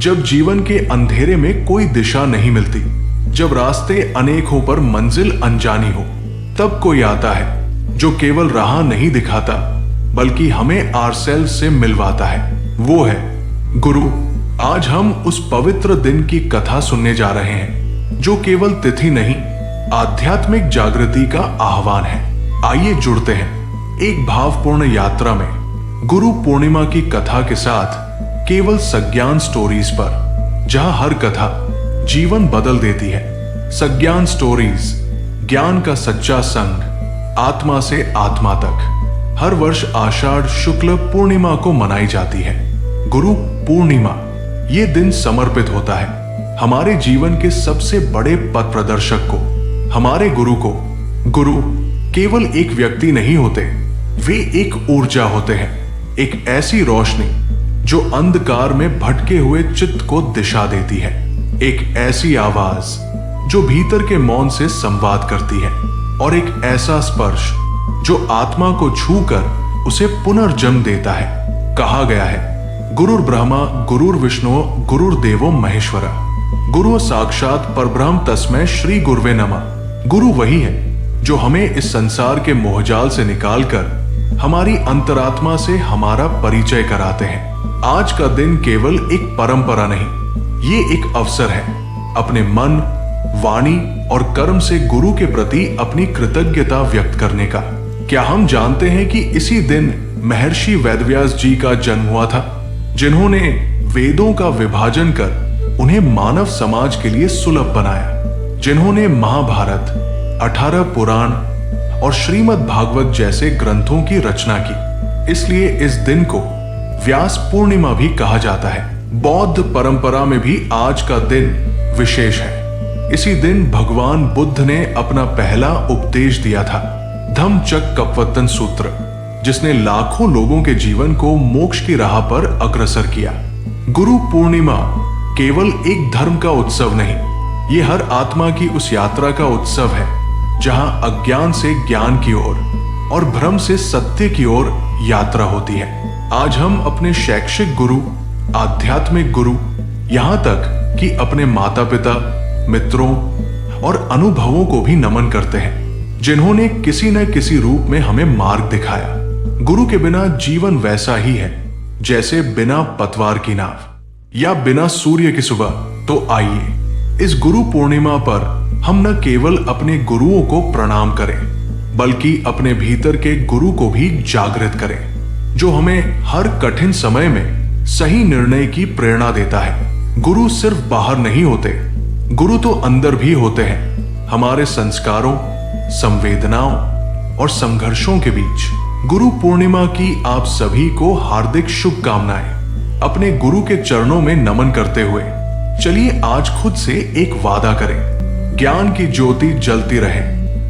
जब जीवन के अंधेरे में कोई दिशा नहीं मिलती, जब रास्ते अनेक हो पर मंजिल अनजानी हो, तब कोई आता है जो केवल राह नहीं दिखाता बल्कि हमें आरसेल्स से मिलवाता है। वो है गुरु। आज हम उस पवित्र दिन की कथा सुनने जा रहे हैं जो केवल तिथि नहीं, आध्यात्मिक जागृति का आह्वान है। आइए जुड़ते हैं एक भावपूर्ण यात्रा में गुरु पूर्णिमा की कथा के साथ, केवल सज्ञान स्टोरीज पर, जहां हर कथा जीवन बदल देती है। सज्ञान स्टोरीज, ज्ञान का सच्चा संग, आत्मा से आत्मा तक। हर वर्ष आषाढ़ शुक्ल पूर्णिमा को मनाई जाती है। गुरु पूर्णिमा ये दिन समर्पित होता है हमारे जीवन के सबसे बड़े पथ प्रदर्शक को, हमारे गुरु को। गुरु केवल एक व्यक्ति नहीं होते, वे एक ऊर्जा होते हैं, एक ऐसी रोशनी जो अंधकार में भटके हुए चित्त को दिशा देती है, एक ऐसी आवाज जो भीतर के मौन से संवाद करती है, और एक ऐसा स्पर्श जो आत्मा को छूकर उसे पुनर्जन्म देता है। कहा गया है, गुरुर् ब्रह्मा गुरुर् विष्णु गुरुर्देवो महेश्वरा, गुरु साक्षात परब्रह्म तस्मै श्री गुरुवे नमः। गुरु वही है जो हमें इस संसार के मोहजाल से निकालकर हमारी अंतरात्मा से हमारा परिचय कराते हैं। आज का दिन केवल एक परंपरा नहीं, ये एक अवसर है अपने मन, वाणी और कर्म से गुरु के प्रति अपनी कृतज्ञता व्यक्त करने का। क्या हम जानते हैं कि इसी दिन महर्षि वेदव्यास जी का जन्म हुआ था, जिन्होंने वेदों का विभाजन कर उन्हें मानव समाज के लिए सुलभ बनाया, जिन्होंने महाभारत, 18 पुराण और श्रीमद् भागवत जैसे ग्रंथों की रचना की। इसलिए इस दिन को व्यास पूर्णिमा भी कहा जाता है। बौद्ध परंपरा में भी आज का दिन विशेष है। इसी दिन भगवान बुद्ध ने अपना पहला उपदेश दिया था, धम्मचक्कपवत्तन सूत्र, जिसने लाखों लोगों के जीवन को मोक्ष की राह पर अग्रसर किया। गुरु पूर्णिमा केवल एक धर्म का उत्सव नहीं, ये हर आत्मा की उस यात्रा का उत्सव है जहां अज्ञान से ज्ञान की ओर और भ्रम से सत्य की ओर यात्रा होती है। आज हम अपने शैक्षिक गुरु, आध्यात्मिक गुरु, यहां तक कि अपने माता पिता, मित्रों और अनुभवों को भी नमन करते हैं, जिन्होंने किसी न किसी रूप में हमें मार्ग दिखाया। गुरु के बिना जीवन वैसा ही है जैसे बिना पतवार की नाव या बिना सूर्य की सुबह। तो आइए इस गुरु पूर्णिमा पर हम न केवल अपने गुरुओं को प्रणाम करें, बल्कि अपने भीतर के गुरु को भी जागृत करें, जो हमें हर कठिन समय में सही निर्णय की प्रेरणा देता है। गुरु सिर्फ बाहर नहीं होते, गुरु तो अंदर भी होते हैं, हमारे संस्कारों, संवेदनाओं और संघर्षों के बीच। गुरु पूर्णिमा की आप सभी को हार्दिक शुभकामनाएं। अपने गुरु के चरणों में नमन करते हुए चलिए आज खुद से एक वादा करें, ज्ञान की ज्योति जलती रहे,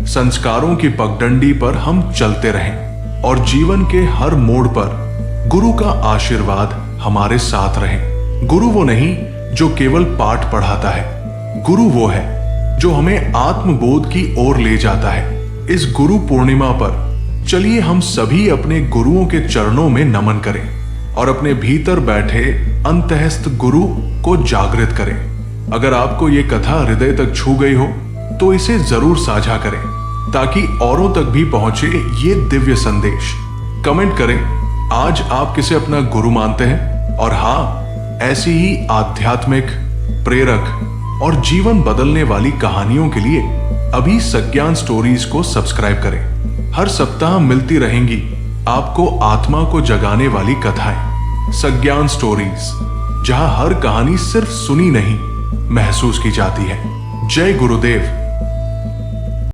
संस्कारों की पगडंडी पर हम चलते रहें और जीवन के हर मोड़ पर गुरु का आशीर्वाद हमारे साथ रहे। गुरु वो नहीं जो केवल पाठ पढ़ाता है, गुरु वो है जो हमें आत्मबोध की ओर ले जाता है। इस गुरु पूर्णिमा पर चलिए हम सभी अपने गुरुओं के चरणों में नमन करें और अपने भीतर बैठे अंतःस्थ गुरु को जागृत करें। अगर आपको ये कथा हृदय तक छू गई हो तो इसे जरूर साझा करें ताकि औरों तक भी पहुंचे ये दिव्य संदेश। कमेंट करें आज आप किसे अपना गुरु मानते हैं, और हाँ, ऐसी ही आध्यात्मिक, प्रेरक और जीवन बदलने वाली कहानियों के लिए अभी सज्ञान स्टोरीज को सब्सक्राइब करें। हर सप्ताह मिलती रहेंगी आपको आत्मा को जगाने वाली कथाएं, सज्ञान स्टोरीज, जहां हर कहानी सिर्फ सुनी नहीं, महसूस की जाती है। जय गुरुदेव।